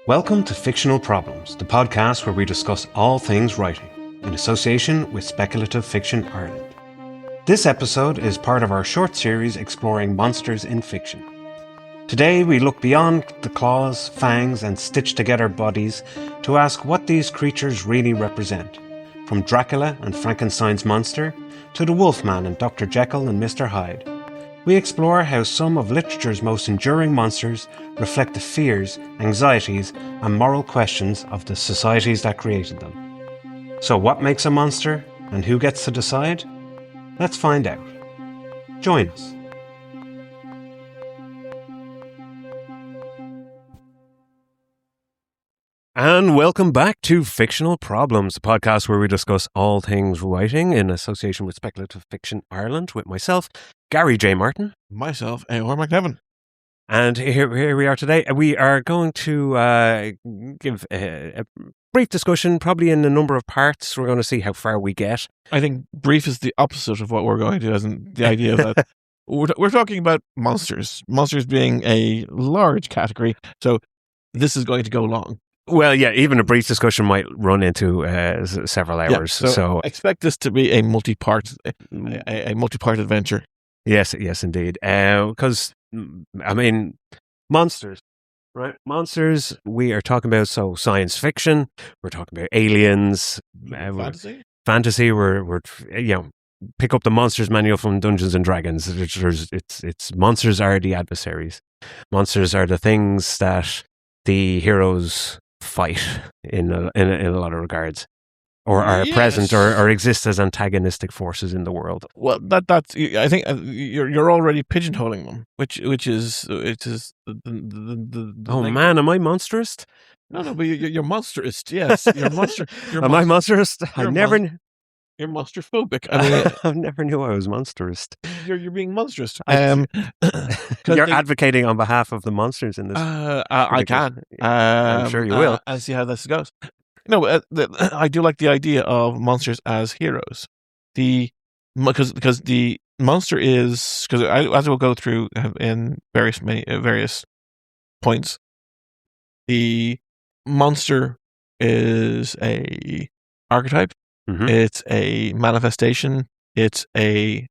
Welcome to Fictional Problems, the podcast where we discuss all things writing, in association with Speculative Fiction Ireland. This episode is part of our short series exploring monsters in fiction. Today we look beyond the claws, fangs and stitched-together bodies to ask what these creatures really represent, from Dracula and Frankenstein's monster to the Wolfman in Dr. Jekyll and Mr. Hyde. We explore how some of literature's most enduring monsters reflect the fears, anxieties, and moral questions of the societies that created them. So what makes a monster, and who gets to decide? Let's find out. Join us. And welcome back to Fictional Problems, the podcast where we discuss all things writing in association with Speculative Fiction Ireland with myself, Gary J. Martin. Myself, Eoin McNevin. And here we are today. We are going to give a brief discussion, probably in a number of parts. We're going to see how far we get. I think brief is the opposite of what we're going to do, isn't the idea that we're talking about monsters. Monsters being a large category, so this is going to go long. Well, yeah, even a brief discussion might run into several hours. Yeah, so expect this to be a multi-part adventure. Yes, indeed. Because, monsters, right? Monsters, we are talking about, science fiction, we're talking about aliens. Fantasy, we're pick up the Monsters Manual from Dungeons and Dragons. It's monsters are the adversaries. Monsters are the things that the heroes fight in a lot of regards, or are present or exist as antagonistic forces in the world. Well, that's I think you're already pigeonholing them, which is man, am I monsterist? No, but you're monsterist. Yes, you're monster. Am I monsterist? You're monsterphobic. I mean, I never knew I was monsterist. You're being monsterist. You're advocating on behalf of the monsters in this. I can. I'm sure you will. And see how this goes. No, I do like the idea of monsters as heroes. Because the monster is, because as we'll go through in various points, the monster is a archetype. Mm-hmm. It's a manifestation. It's a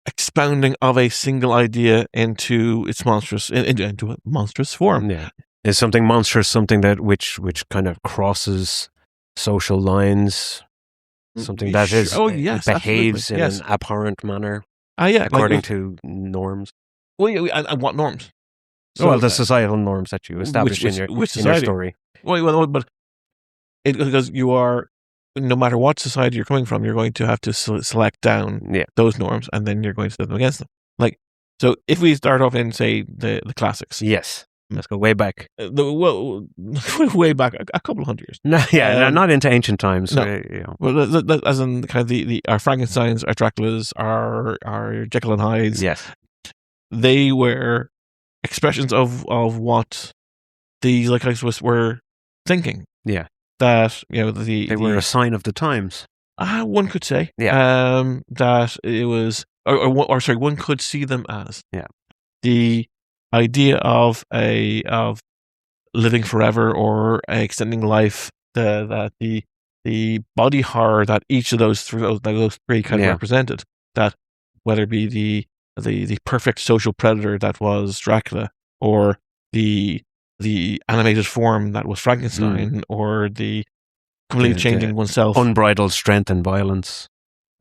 expounding of a single idea into its monstrous into a monstrous form. Yeah, is something monstrous something that which kind of crosses social lines? Something that is behaves in an abhorrent manner. According to norms. Well, and what norms? So, the societal norms that you establish in your story. Well, but because you are. No matter what society you're coming from, you're going to have to select down those norms, and then you're going to set them against them. So if we start off in, say, the classics. Yes. Let's go way back. Way back, a couple of hundred years. Not into ancient times. No. Well, as in kind of our Frankensteins, our Draculas, our Jekyll and Hydes. Yes. They were expressions of what the psychiatrists were thinking. Yeah. That they were a sign of the times. One could say, that it was, or sorry, one could see them as the idea of living forever or extending life. That the body horror that each of those three kind of represented. That whether it be the perfect social predator that was Dracula, or the animated form that was Frankenstein, or the completely changing oneself, unbridled strength and violence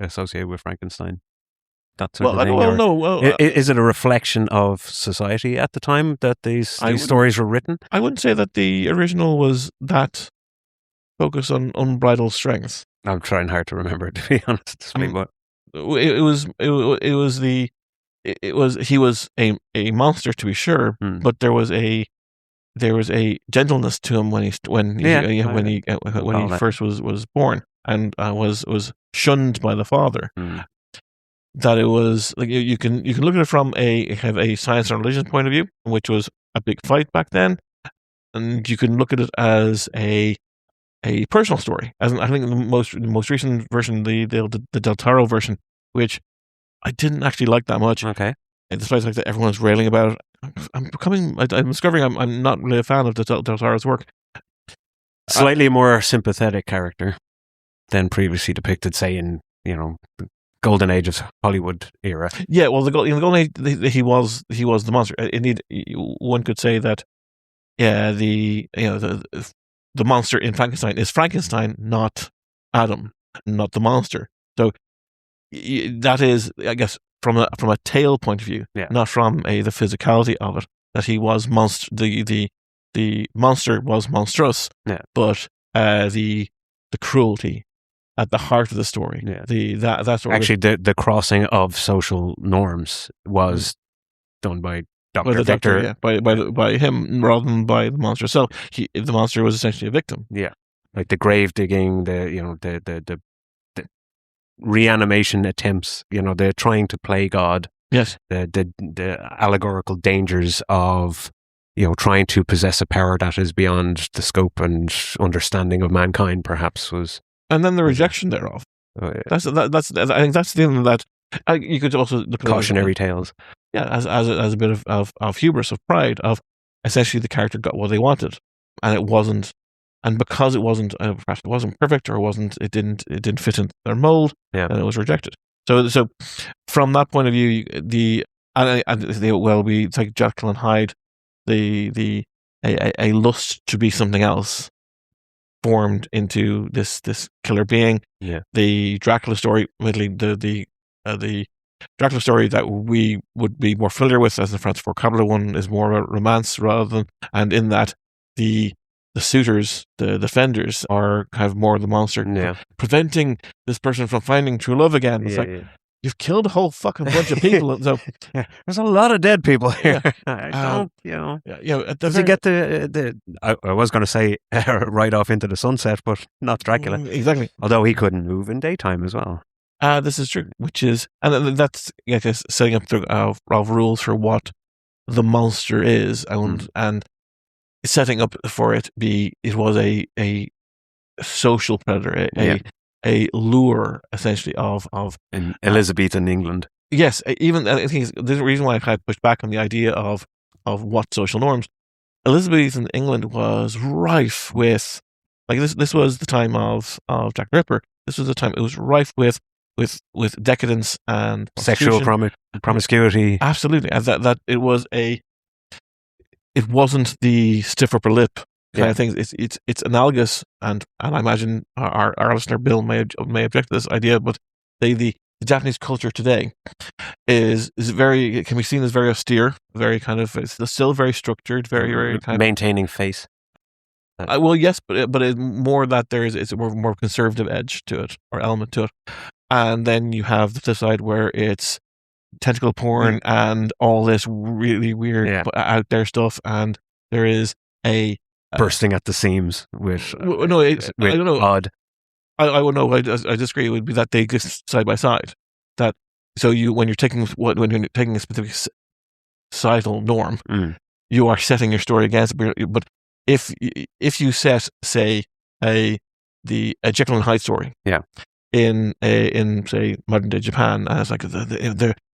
associated with Frankenstein. That sort of thing. Is it a reflection of society at the time that these stories were written? I wouldn't say that the original was that focused on unbridled strength. I'm trying hard to remember, to be honest. But he was a monster, to be sure, but there was a gentleness to him when he first was born and was shunned by the father. That it was like you can look at it from a kind of a science and religion point of view, which was a big fight back then, and you can look at it as a personal story. As I think the most recent version, the Del Toro version, which I didn't actually like that much. Okay, and despite the fact that everyone's railing about it, I'm discovering I'm not really a fan of Del Toro's work. Slightly more sympathetic character than previously depicted, say in the golden age of Hollywood era. Yeah, well, in the golden age, he was the monster. Indeed, one could say that. Yeah, the monster in Frankenstein is Frankenstein, not Adam, not the monster. So that is, I guess, from a tale point of view, not from the physicality of it. That he was the monster was monstrous, but the cruelty at the heart of the story. That sort actually the crossing of social norms was done by Dr. Victor. By him rather than by the monster. So the monster was essentially a victim. Yeah, like the grave digging, the reanimation attempts. They're trying to play God. Yes, the allegorical dangers of trying to possess a power that is beyond the scope and understanding of mankind, perhaps was. And then the rejection thereof. Oh, yeah. That's I think that's the thing that you could also look at cautionary tales. Yeah, as a bit of hubris, of pride, of essentially the character got what they wanted, and it wasn't, and because it wasn't, perhaps it wasn't perfect, or it didn't fit in their mold, and it was rejected. So from that point of view, we take Jekyll and Hyde, a lust to be something else formed into this killer being. Yeah. The Dracula story, the Dracula story that we would be more familiar with as the Francis Ford Coppola one is more about romance rather than, and in that the suitors, the defenders, are kind of more the monster, preventing this person from finding true love again. It's you've killed a whole fucking bunch of people. So there's a lot of dead people here. Does he get the I was going to say right off into the sunset, but not Dracula. Exactly. Although he couldn't move in daytime as well. This is true, which is, and that's, I guess, setting up of rules for what the monster is, and setting up for it was a social predator, a lure, essentially, of in Elizabethan England. Yes, even I think there's a reason why I kind of pushed back on the idea of what social norms. Elizabethan England was rife with, like, this was the time of Jack the Ripper. This was the time it was rife with decadence and sexual promiscuity. Absolutely, and that it wasn't the stiff upper lip kind of thing. It's analogous, and I imagine our listener Bill may object to this idea, but the Japanese culture today is very, it can be seen as very austere, very kind of, it's still very structured, very kind maintaining face. Well, yes, but it's more that it's a more conservative edge to it, or element to it. And then you have the flip side where it's tentacle porn and all this really weird out there stuff, and there is a bursting at the seams with I don't know. odd. I would know. I disagree. It would be that they exist side by side. That so when you're taking a specific societal norm, you are setting your story against it. But if you set, say, a Jekyll and Hyde story, in say modern day Japan, as like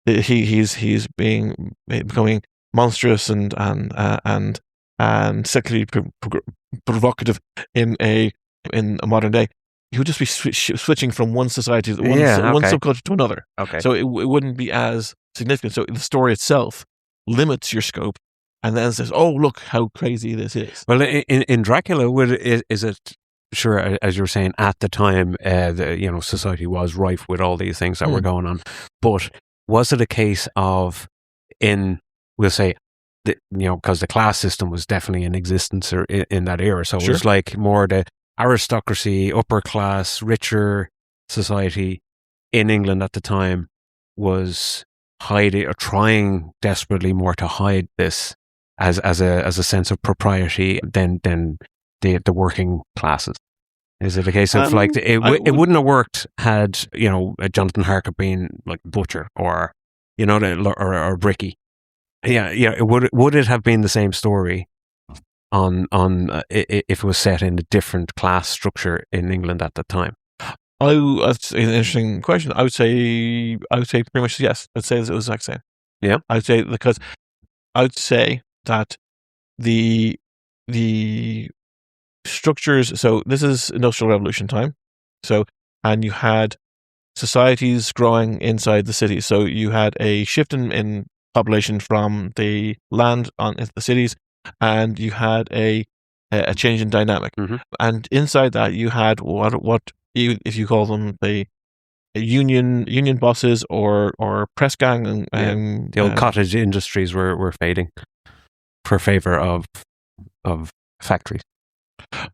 he's becoming monstrous and sexually provocative in a modern day, he would just be switching from one society, one subculture to another. Okay. So it wouldn't be as significant. So the story itself limits your scope, and then says, "Oh, look how crazy this is." Well, in Dracula, is it? Sure, as you were saying, at the time, society was rife with all these things that were going on. But was it a case of, we'll say, because the class system was definitely in existence in that era, so it was like more the aristocracy, upper class, richer society in England at the time was hiding or trying desperately more to hide this as a sense of propriety than the working classes. Is it a case of it wouldn't have worked had Jonathan Harker been like Butcher or or Bricky? Would it have been the same story on if it was set in a different class structure in England at the time? That's an interesting question. I would say pretty much yes. I'd say it was the exact same. Yeah, I'd say because I'd say that the structures. So this is Industrial Revolution time. And you had societies growing inside the cities. So you had a shift in population from the land on into the cities, and you had a change in dynamic. Mm-hmm. And inside that, you had what you, if you call them the union bosses or press gang, and the old cottage industries were fading for favor of factories.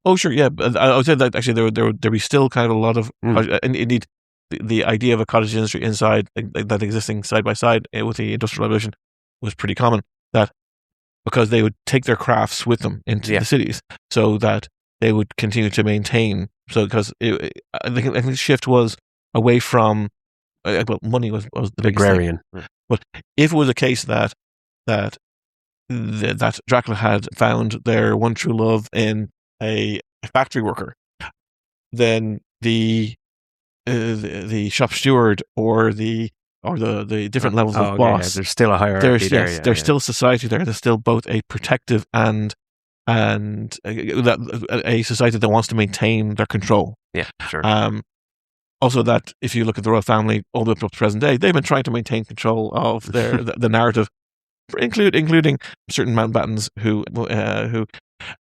Oh sure, yeah. But I would say that actually there'd be still kind of a lot of and indeed the idea of a cottage industry inside that existing side by side with the Industrial Revolution was pretty common. That because they would take their crafts with them into the cities, so that they would continue to maintain. So because I think the shift was away from money was the biggest agrarian. thing. But if it was a case that Dracula had found their one true love in a factory worker, then the shop steward or the different levels of boss. There's still a hierarchy there. There's still society there. There's still both a protective and a society that wants to maintain their control. Yeah, sure. Also, that if you look at the royal family all the way up to present day, they've been trying to maintain control of their the narrative, including certain Mountbattens who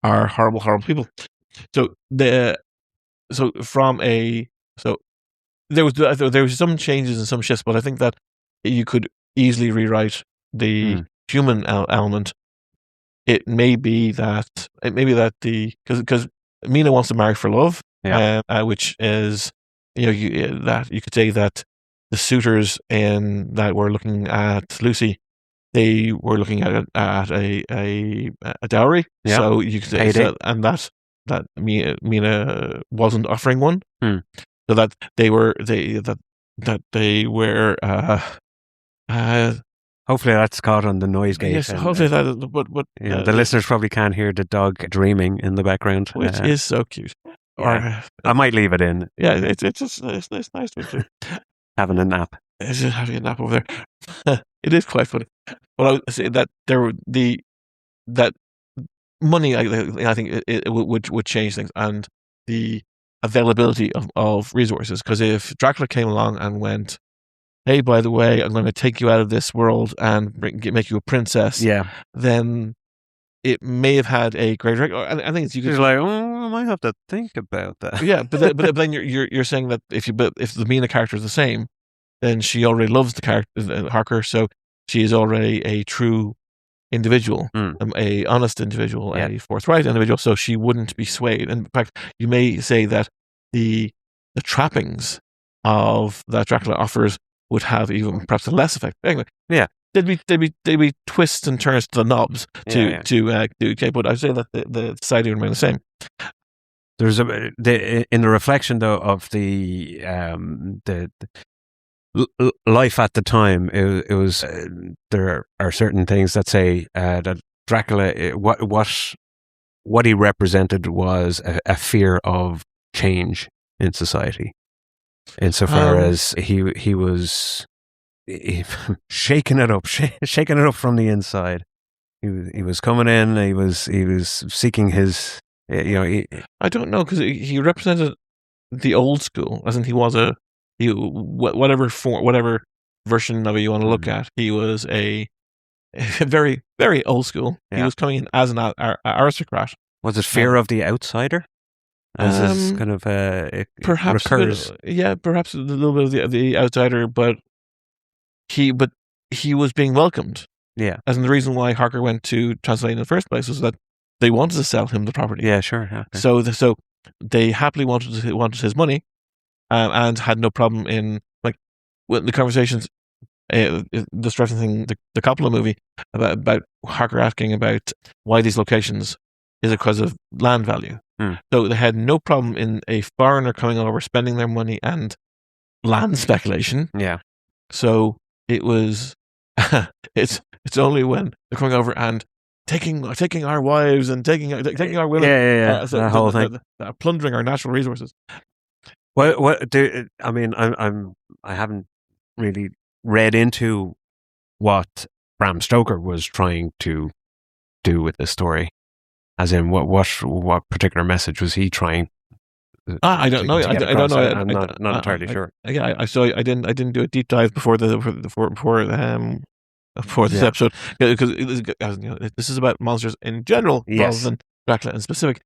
are horrible people. So there was some changes and some shifts, but I think that you could easily rewrite the human element. It may be that because Mina wants to marry for love, which is that you could say that the suitors that were looking at Lucy, they were looking at a dowry. Yeah. So you could say and that Mina wasn't offering one. So that they were hopefully that's caught on the noise gate. Yes, hopefully that. But the listeners probably can't hear the dog dreaming in the background, which is so cute. Yeah. I might leave it in. Yeah, it's nice to having a nap. It's just having a nap over there. It is quite funny. But I would say that that money, I think it would change things, and the availability of resources. Because if Dracula came along and went, hey, by the way, I'm going to take you out of this world and make you a princess. Yeah. Then it may have had a greater. I think you could. She's like, I might have to think about that. Yeah, but then you're saying that if the Mina character is the same, then she already loves the character Harker, so she is already a true individual, a honest individual, a forthright individual. So she wouldn't be swayed. And in fact, you may say that the trappings of that Dracula offers would have even perhaps a less effect. Anyway, they'd be twists and turns to the knobs to do. But I'd say that the society would remain the same. There's in the reflection though of the life at the time. It was there are certain things that say that Dracula, what he represented was a fear of change in society. Insofar as he was shaking it up from the inside. He was coming in. He was seeking his. I don't know, because he represented the old school, as in he was whatever version of it you want to look at. He was a very, very old school. Yeah. He was coming in as an aristocrat. Was it fear of the outsider? As is kind of it perhaps recurs. Perhaps a little bit of the outsider, but he was being welcomed. Yeah, as in the reason why Harker went to Transylvania in the first place was that they wanted to sell him the property. Yeah, sure. Okay. So they happily wanted his money, and had no problem in the conversations. Just referencing the Coppola movie about Harker asking about why these locations, is it because of land value? So they had no problem in a foreigner coming over, spending their money and land speculation. Yeah. So it was, it's only when they're coming over and taking our wives and taking our women. Yeah. So that whole thing. Plundering our natural resources. I haven't really read into what Bram Stoker was trying to do with this story. As in, what particular message was he trying? I don't know. I don't know. I'm not entirely sure. I didn't do a deep dive before this episode, because this is about monsters in general rather than Dracula in specific.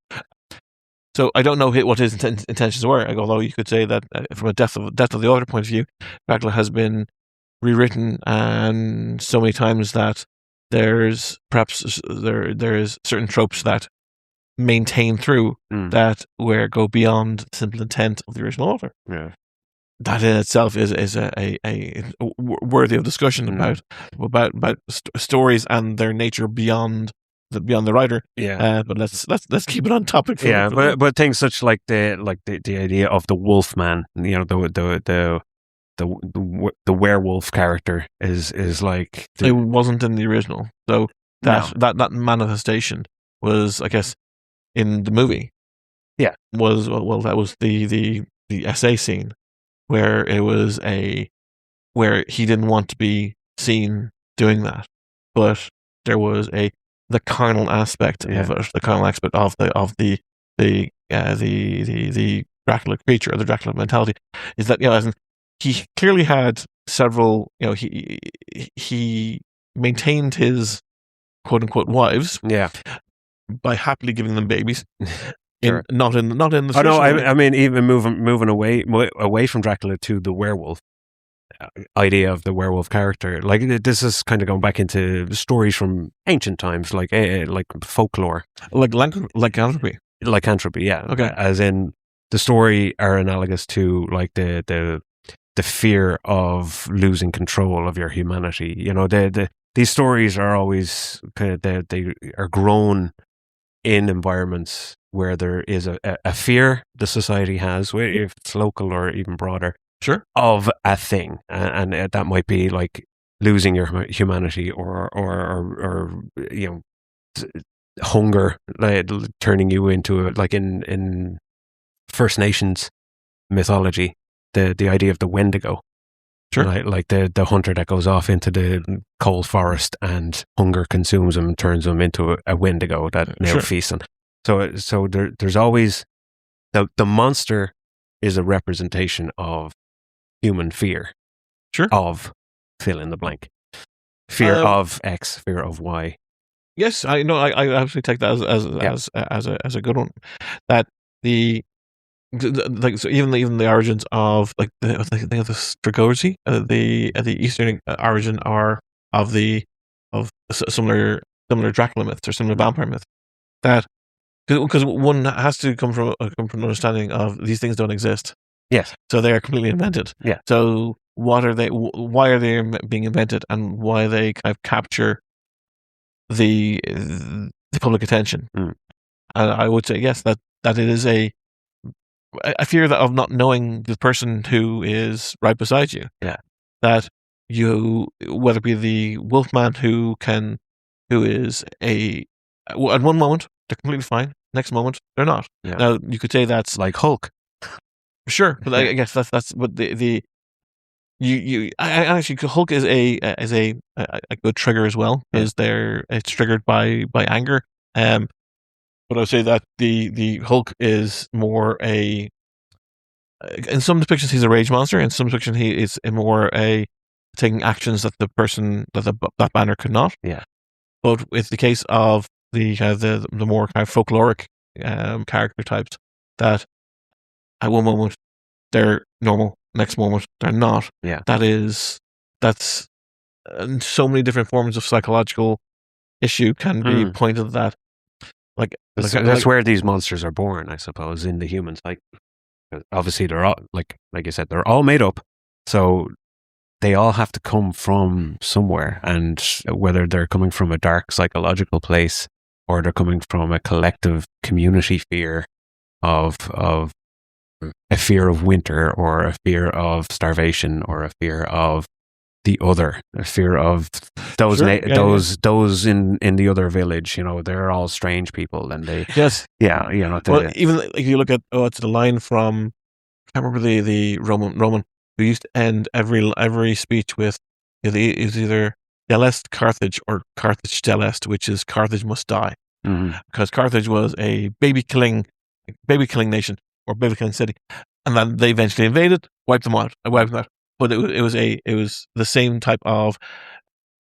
So I don't know what his intentions were. Although you could say that from a death of the author point of view, Dracula has been rewritten and so many times that there's certain tropes that maintain through that go beyond the simple intent of the original author. Yeah. That in itself is a worthy of discussion about stories and their nature beyond the writer. Yeah. But let's keep it on topic. But things such like the idea of the wolf man, the werewolf character is like it wasn't in the original. So that manifestation was, I guess, in the movie. Yeah. That was the essay scene where it was where he didn't want to be seen doing that, but there was the carnal aspect of it, the carnal aspect of the Dracula creature, or the Dracula mentality, is that as in, he clearly had several. He maintained his quote unquote wives. Yeah. By happily giving them babies. Sure. Not in the. Oh no! I mean, even moving away from Dracula to the werewolf idea of the werewolf character. Like, this is kind of going back into stories from ancient times, like folklore, like lycanthropy. Lycanthropy, yeah. Okay. As in, the story are analogous to like the fear of losing control of your humanity. These stories are always they are grown in environments where there is a fear the society has, if it's local or even broader, sure, of a thing, and that might be like losing your humanity or hunger, like turning you into like in First Nations mythology, the idea of the Wendigo. Sure. Like the hunter that goes off into the cold forest and hunger consumes him and turns him into a Wendigo that now feasts on. So there's always the monster is a representation of human fear. Sure. Of fill in the blank. Fear of X, fear of Y. Yes, I know. I actually take that as a good one. That so even the origins of like the Strigoi, the Eastern origin are of similar Dracula myths or similar vampire myths, that because one has to come from an understanding of these things don't exist. Yes, so they are completely invented. Yeah. So what are they? Why are they being invented, and why they kind of capture the public attention? And I would say yes, that it is a fear of not knowing the person who is right beside you. Yeah. That you, whether it be the wolfman who is at one moment they're completely fine, next moment they're not. Yeah. Now you could say that's like Hulk. Sure, but I guess that's what I actually Hulk is a good trigger as well. It's triggered by anger. But I would say that the Hulk is more in some depictions he's a rage monster. In some depictions he is more taking actions that the person that banner could not. Yeah. But with the case of the more kind of folkloric character types, that at one moment they're normal, next moment they're not. Yeah. That's so many different forms of psychological issue can be pointed at that. That's where these monsters are born, I suppose, in the human psyche. Obviously, they're all like you said, they're all made up, so they all have to come from somewhere. And whether they're coming from a dark psychological place or they're coming from a collective community fear of a fear of winter, or a fear of starvation, or a fear of the other, a fear of those those in the other village, they're all strange people, and they well, even if you look at it's the line from, I can't remember the Roman who used to end every speech with, is either Delest Carthage, or Carthage Delest, which is Carthage must die, because Carthage was a baby killing nation, or baby killing city, and then they eventually invaded, wiped them out. But it was the same type of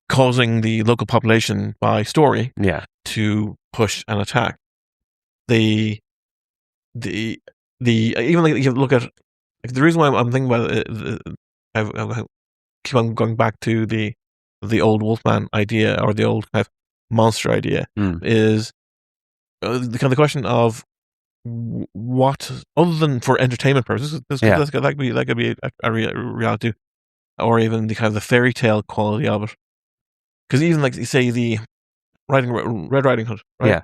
causing the local population by story to push and attack. The even like you look at, like, the reason why I'm thinking about it, I keep on going back to the old Wolfman idea, or the old kind of monster idea, is the kind of question of what, other than for entertainment purposes, that could be a reality, or even the kind of the fairy tale quality of it. Because even like, say, the Red Riding Hood, right? Yeah.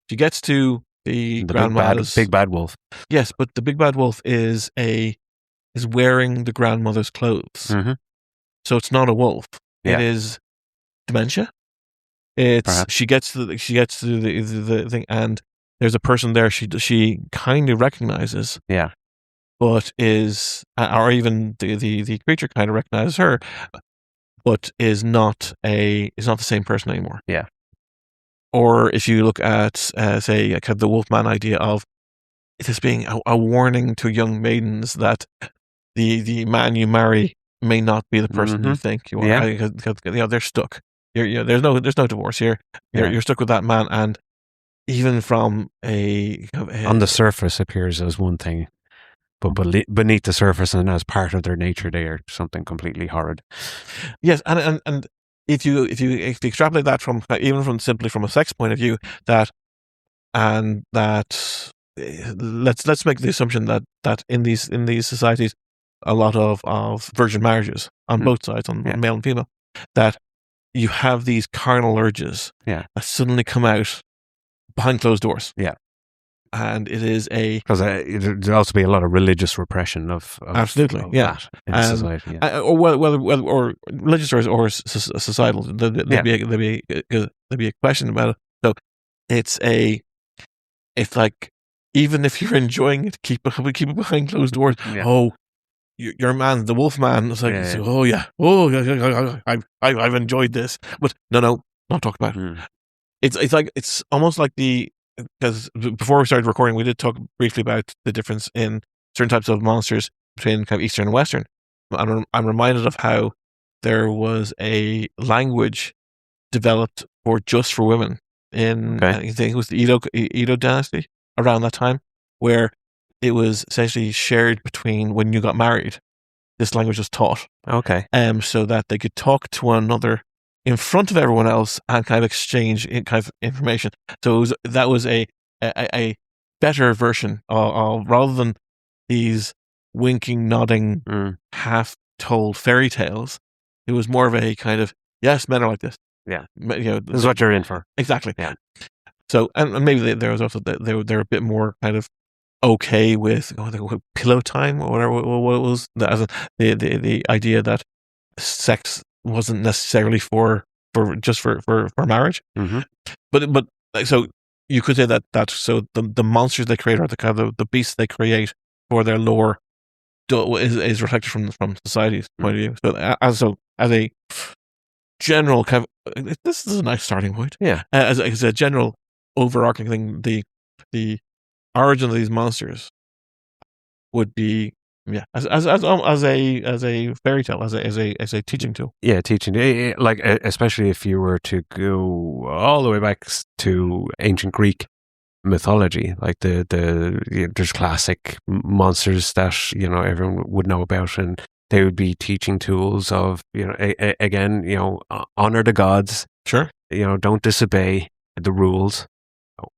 She gets to the grandmother's big bad wolf. Yes, but the big bad wolf is wearing the grandmother's clothes. So it's not a wolf. Yeah. It is dementia. She gets to the thing, and there's a person there she kind of recognizes. Yeah. But is, or even the creature kind of recognizes her, but is not the same person anymore. Yeah. Or if you look at, say, kind of the Wolfman idea of it as being a warning to young maidens that the man you marry may not be the person you think you are. Yeah. Because they're stuck. There's no divorce here. You're stuck with that man, and even from on the surface appears as one thing, but beneath the surface and as part of their nature, they are something completely horrid. Yes, and if you extrapolate that simply from a sex point of view, let's make the assumption that in these societies, a lot of virgin marriages on both sides, on male and female, that you have these carnal urges that suddenly come out behind closed doors. Yeah. And it is because there'd also be a lot of religious repression of absolutely, that in society, or whether or religious or societal. There'd be a question about it. So it's like, even if you're enjoying it, keep it behind closed doors. Yeah. Oh, your man, the wolf man, is like, I've enjoyed this, but no, not talked about. It's almost like because before we started recording, we did talk briefly about the difference in certain types of monsters between kind of Eastern and Western. I'm reminded of how there was a language developed just for women in, I think it was the Edo dynasty around that time, where it was essentially shared between, when you got married, this language was taught. Okay. So that they could talk to one another in front of everyone else and kind of exchange kind of information. So that was a better version of rather than these winking, nodding, half-told fairy tales. It was more of a kind of, yes, men are like this. Yeah, this is what you're in for. Exactly. Yeah. So, and maybe there was also they're a bit more kind of okay with pillow time, or whatever. What it was, the idea that sex wasn't necessarily for marriage. But so you could say that so the monsters they create, or the kind of the beasts they create for their lore, is reflected from society's point of view. So as a general kind of, this is a nice starting point. Yeah. As a general overarching thing, the origin of these monsters would be as a fairy tale, as a teaching tool. Yeah, teaching, like, especially if you were to go all the way back to ancient Greek mythology, like there's classic monsters that everyone would know about, and they would be teaching tools of again honor the gods. Sure. Don't disobey the rules,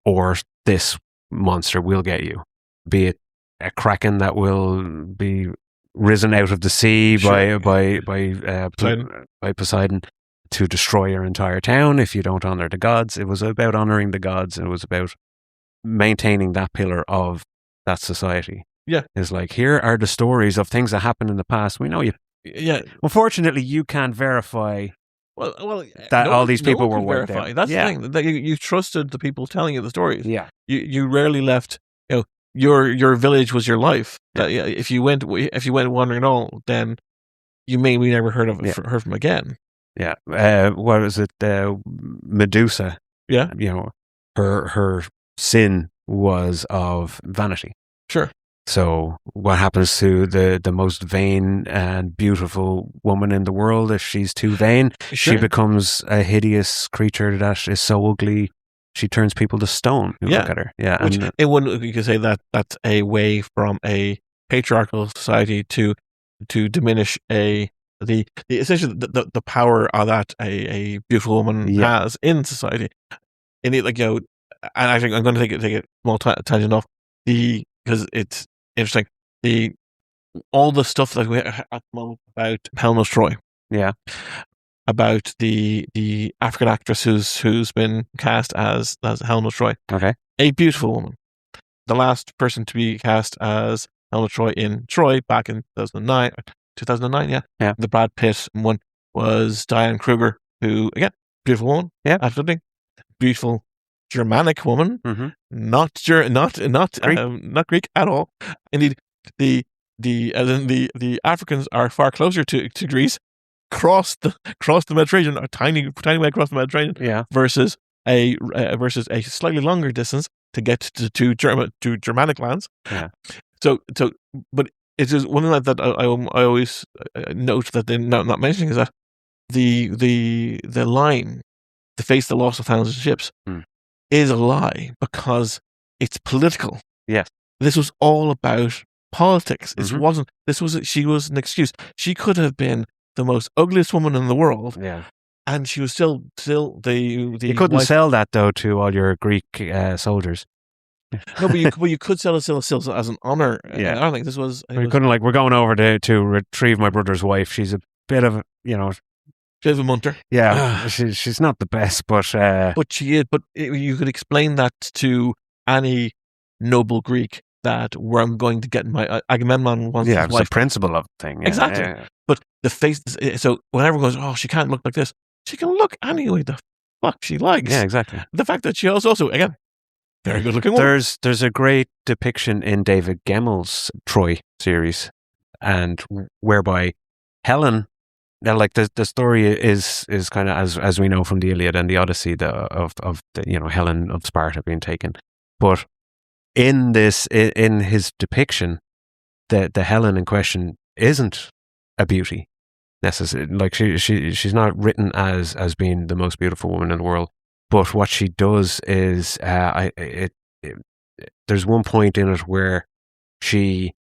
or this monster will get you. Be it a kraken that will be risen out of the sea by Poseidon to destroy your entire town if you don't honor the gods. It was about honoring the gods, and it was about maintaining that pillar of that society. Yeah. It's like, here are the stories of things that happened in the past. We know you. Yeah. Unfortunately, you can't verify that all these people were wiped out. That's the thing. That you trusted the people telling you the stories. Yeah. You rarely left. Your village was your life. Yeah. If you went wandering at all, then you maybe never heard from again. Yeah. What was it? Medusa. Yeah. Her sin was of vanity. Sure. So what happens to the most vain and beautiful woman in the world if she's too vain? Sure. She becomes a hideous creature that is so ugly she turns people to stone who look at her. Yeah. Which you could say that's a way from a patriarchal society to diminish essentially the power that a beautiful woman has in society. And it, and I think I'm going to take it small tangent off because it's interesting. All the stuff that we have at the moment about Helen Troy. Yeah. About the African actress who's been cast as Helen Troy. Okay. A beautiful woman. The last person to be cast as Helen Troy in Troy back in 2009, yeah. The Brad Pitt one was Diane Kruger, who, again, beautiful woman. Yeah. Absolutely. Beautiful Germanic woman. Mm-hmm. Not Greek. Not Greek at all. Indeed, the Africans are far closer to Greece. Cross the Mediterranean, a tiny way across the Mediterranean, versus a slightly longer distance to get to Germanic lands. Yeah. So, but it is one thing that I always note that they're not mentioning is that the line, "to face the loss of thousands of ships," is a lie because it's political. Yes. This was all about politics. It wasn't. She was an excuse. She could have been the most ugliest woman in the world. Yeah. And she was still the You couldn't sell that though to all your Greek soldiers. No, but you could sell it still as an honor. Yeah. I don't think this was. You couldn't we're going over to retrieve my brother's wife. She's a bit of bit of a munter. Yeah, she's not the best, but she is. But you could explain that to any noble Greek that where I'm going to get my Agamemnon wants his wife. Yeah, it's the principle of the thing. Yeah, exactly. Yeah. But the face. So when everyone goes, "Oh, she can't look like this," she can look any way the fuck she likes. Yeah, exactly. The fact that she also again very good looking woman. There's a great depiction in David Gemmel's Troy series, and whereby Helen. Now, the story is kind of as we know from the Iliad and the Odyssey, of Helen of Sparta being taken, but in his depiction, the Helen in question isn't a beauty necessarily. Like she's not written as being the most beautiful woman in the world, but what she does is there's one point in it where she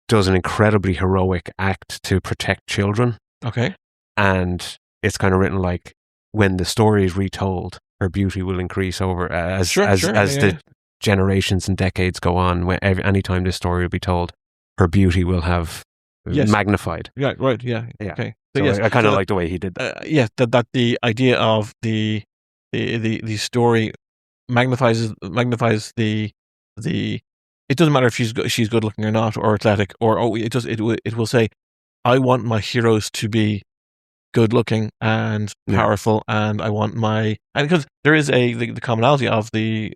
does an incredibly heroic act to protect children. Okay. And it's kind of written like when the story is retold, her beauty will increase over as the generations and decades go on. Any time this story will be told, her beauty will have magnified. Yeah, right. Yeah. Okay. So I kind of like the way he did that. That the idea of the story magnifies the. It doesn't matter if she's good looking or not, or athletic, or it will say, I want my heroes to be good looking and powerful, and I want and because there is the commonality of the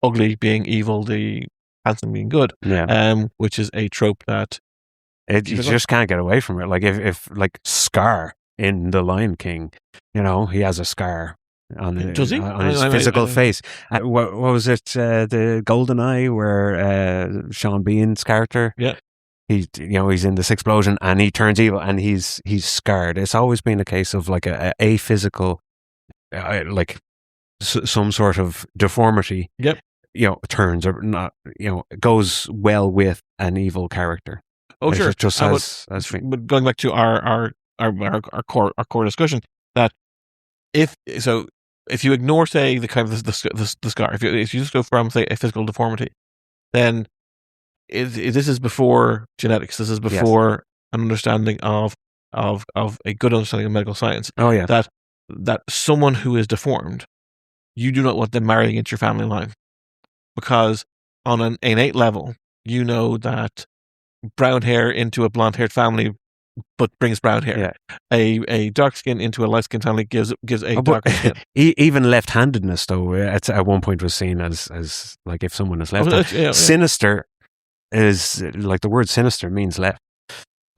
ugly being evil, the handsome being good, which is a trope that you just can't get away from it. Like if like Scar in The Lion King, he has a scar on his physical face. What was it? The Golden Eye, where Sean Bean's character. Yeah. He's in this explosion and he turns evil and he's scarred. It's always been a case of like a physical, like some sort of deformity. Yep. Turns or not. Goes well with an evil character. Oh, sure. Just but going back to our core discussion, that if you ignore, say, the kind of the scar, if you just go from, say, a physical deformity, then this is before genetics. This is before an understanding of a good understanding of medical science. Oh yeah, that someone who is deformed, you do not want them marrying into your family line, because on an innate level, that brown hair into a blonde haired family, but brings brown hair. Yeah. A dark skin into a light skin family gives a darker skin. Even left-handedness, though, at one point was seen as like if someone is left-handed. Sinister is like the word sinister means left.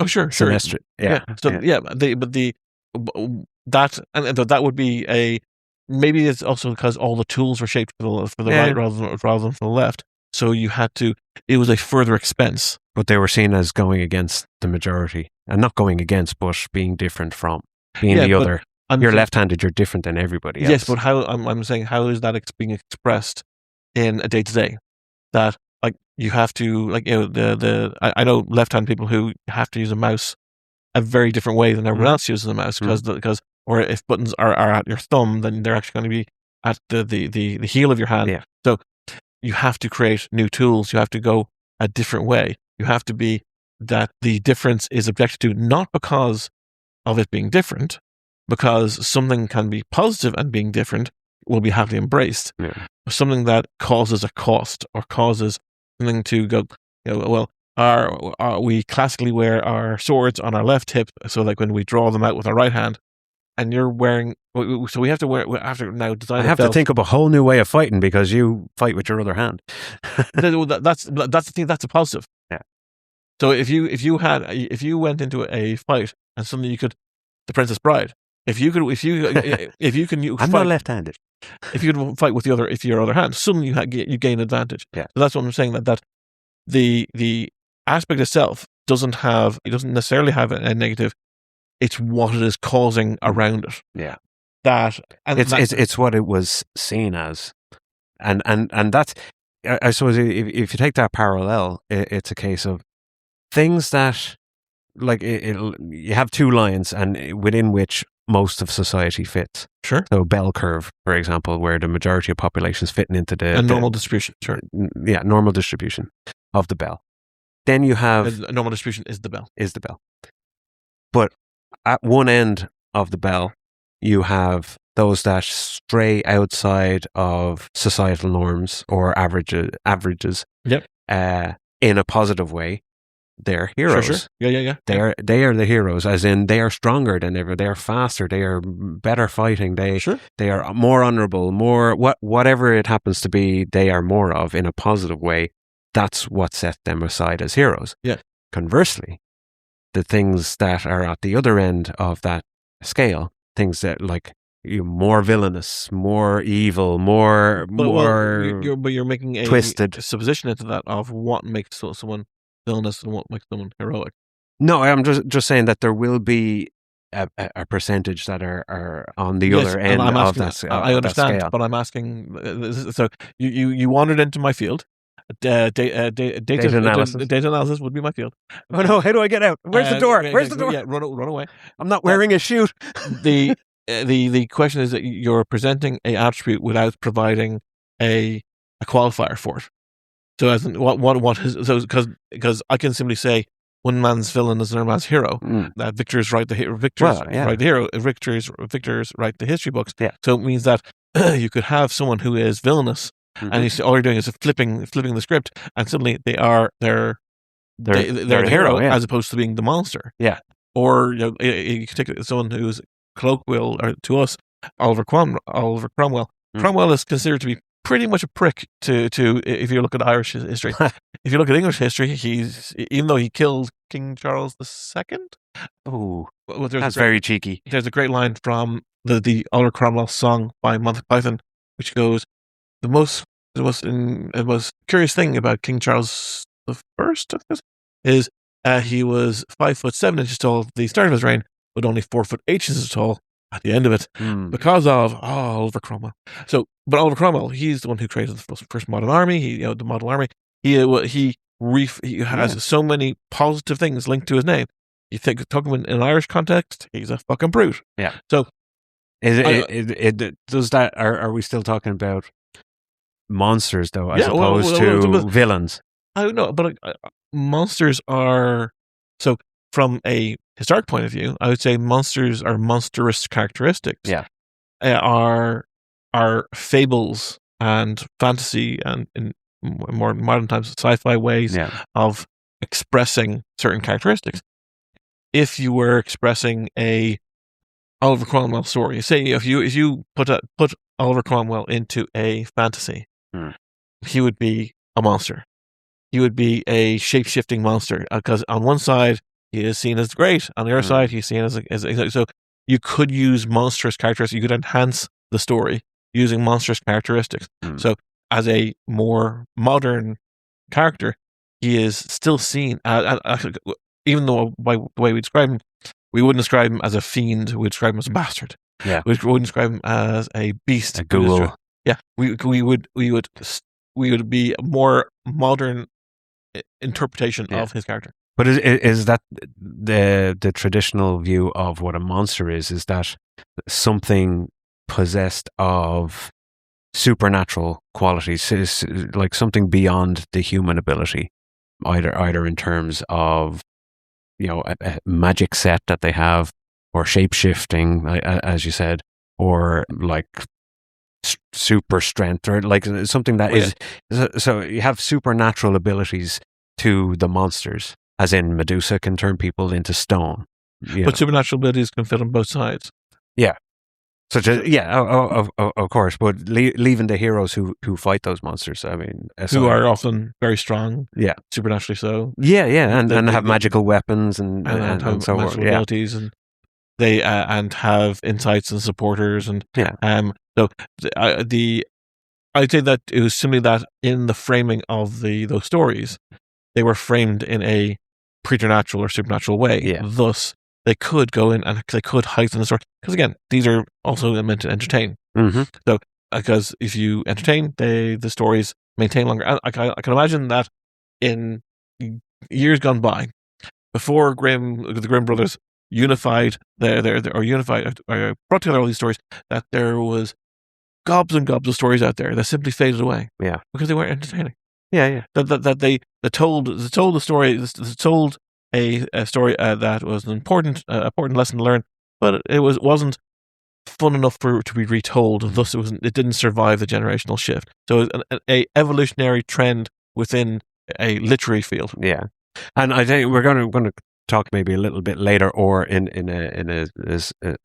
Oh, sure. Sinistre. Yeah. So but that would be maybe it's also because all the tools were shaped for the right rather than for the left. So it was a further expense. But they were seen as going against the majority, and not going against, but being different from being the other. You're left-handed. You're different than everybody else. Yes, but I'm saying how is that being expressed in a day-to-day? That you have to I know left-handed people who have to use a mouse a very different way than everyone else uses a mouse because or if buttons are at your thumb, then they're actually going to be at the heel of your hand. Yeah. So you have to create new tools. You have to go a different way. You have to be that the difference is objected to not because of it being different, because something can be positive and being different will be happily embraced. Yeah. Something that causes a cost or causes something to go, we classically wear our swords on our left hip, so when we draw them out with our right hand, and you're wearing, so we have to now design. I have to think up a whole new way of fighting because you fight with your other hand. That's the thing. That's a positive. Yeah. So if you went into a fight and suddenly you could, the Princess Bride, if you can, I'm not left-handed. If you could fight with your other hand, suddenly you gain advantage. Yeah. So that's what I'm saying. That the aspect itself doesn't necessarily have a negative. It's what it is causing around it. Yeah. It's what it was seen as, and that's, I suppose, if you take that parallel, it's a case of things that you have two lines and within which most of society fits. Sure. So bell curve, for example, where the majority of population is fitting into the normal distribution. Sure. Yeah, normal distribution of the bell. Then you have a normal distribution is the bell. But at one end of the bell, you have those that stray outside of societal norms or averages. Yep. In a positive way. They're heroes. Sure. Yeah. They are the heroes, as in they are stronger than ever. They are faster. They are better fighting. They are more honorable. Whatever it happens to be, they are more of in a positive way. That's what set them aside as heroes. Yeah. Conversely, the things that are at the other end of that scale, things that more villainous, more evil, you're making a twisted supposition into that of what makes someone villainous and what makes someone heroic. No, I'm just saying that there will be a percentage that are on the other end of that. I understand, but I'm asking. So you wandered into my field. Data analysis would be my field. Oh no! How do I get out? Where's the door? Where's the door? Yeah, run away. I'm not wearing a shoe. The question is that you're presenting a attribute without providing a qualifier for it. So as in, what is, so because I can simply say one man's villain is another man's hero. That victors write the hero. Write the hero. Victors write the history books. Yeah. So it means that you could have someone who is villainous, and all you're doing is flipping the script, and suddenly they're the hero as opposed to being the monster. Yeah. Or you can take someone who's colloquial to us, Oliver Cromwell. Cromwell is considered to be pretty much a prick to if you look at Irish history. If you look at English history, even though he killed King Charles II. Oh, that's very cheeky. There's a great line from the Oliver Cromwell song by Monty Python, which goes, the most curious thing about King Charles I is he was 5'7" tall at the start of his reign, but only 4'8" tall at the end of it, because of Oliver Cromwell. So, but Oliver Cromwell, he's the one who created the first modern army. The model army. He has so many positive things linked to his name. You talk about in an Irish context, he's a fucking brute. Yeah. So, does that? Are we still talking about monsters though, as opposed to villains? I don't know, but monsters are so. From a historic point of view, I would say monsters are monstrous characteristics. Yeah, are fables and fantasy and in more modern times sci-fi ways of expressing certain characteristics. If you were expressing a Oliver Cromwell story, say if you put Oliver Cromwell into a fantasy, he would be a monster. He would be a shape-shifting monster because on one side he is seen as great. On the other side, he's seen as so. you could use monstrous characteristics. You could enhance the story using monstrous characteristics. So as a more modern character, he is still seen, even though by the way we describe him, we wouldn't describe him as a fiend, we'd describe him as a bastard. Yeah. We wouldn't describe him as a beast. A ghoul. Yeah. We would be a more modern interpretation of his character. But is that the traditional view of what a monster is that something possessed of supernatural qualities, is like something beyond the human ability, either in terms of a magic set that they have, or shape-shifting, as you said, or like super strength, or like something that is so you have supernatural abilities to the monsters, as in Medusa can turn people into stone. But supernatural abilities can fit on both sides. Yeah. Of course, but leaving the heroes who fight those monsters, I mean, who are often very strong, supernaturally so. And have magical weapons and so on, abilities, and they and have insights and supporters, and so I'd say that it was simply that in the framing of those stories, they were framed in a preternatural or supernatural way. Yeah. Thus, they could go in and they could heighten the story. Because again, these are also meant to entertain. Mm-hmm. So, because if you entertain, the stories maintain longer. I can imagine that in years gone by, before the Grimm brothers unified brought together all these stories, that there was gobs and gobs of stories out there that simply faded away. Yeah, because they weren't entertaining. Yeah. That they told the story. Told a story that was an important lesson to learn, but it wasn't fun enough to be retold. Thus, it didn't survive the generational shift. So, it was an evolutionary trend within a literary field. Yeah, and I think we're going to talk maybe a little bit later, or in a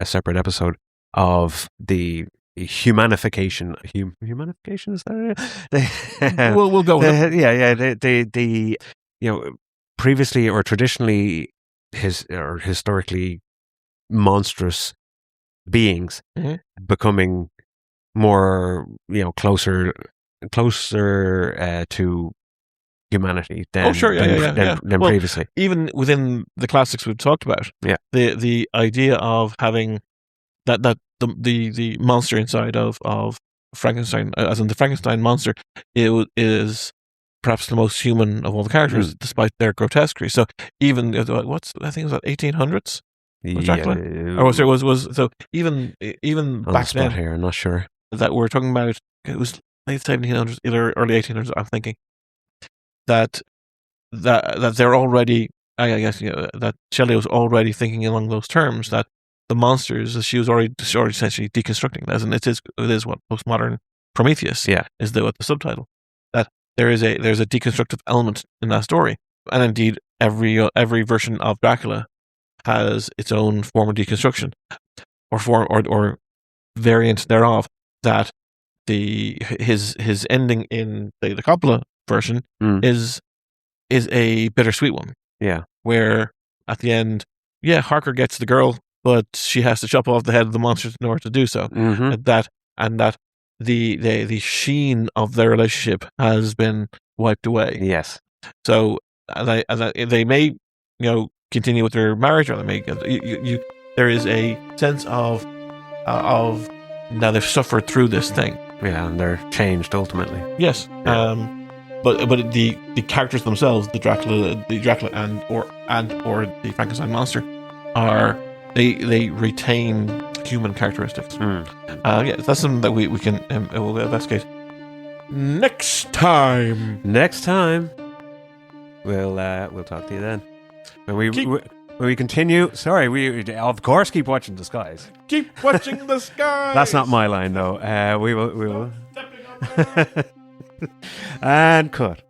separate episode, of the humanification. Humanification, is that it? We'll go with it. The previously or traditionally historically monstrous beings becoming more closer to humanity than previously. Even within the classics we've talked about, the idea of having that the monster inside of Frankenstein, as in the Frankenstein monster, is perhaps the most human of all the characters, despite their grotesquerie. So even I think it was 1800s. Dracula? So even back then, here, I'm not sure that we're talking about. It was late 1700s, either early 1800s. I'm thinking that they're already. I guess that Shelley was already thinking along those terms, that the monsters, she was already essentially deconstructing that, and it is what postmodern Prometheus is what the subtitle, that there's a deconstructive element in that story, and indeed every version of Dracula has its own form of deconstruction or variant thereof. That his ending in the Coppola version is a bittersweet one. Yeah, where at the end, Harker gets the girl, but she has to chop off the head of the monster in order to do so. Mm-hmm. That the sheen of their relationship has been wiped away. Yes. So they may continue with their marriage, or they may there is a sense of now they've suffered through this thing. Yeah, and they're changed ultimately. Yes. Yeah. But the characters themselves, the Dracula and or the Frankenstein monster, they retain human characteristics. That's something that we can we'll investigate next time. We'll talk to you then. When we continue. Sorry, we of course keep watching the skies. Keep watching the skies. That's not my line though. We will. And cut.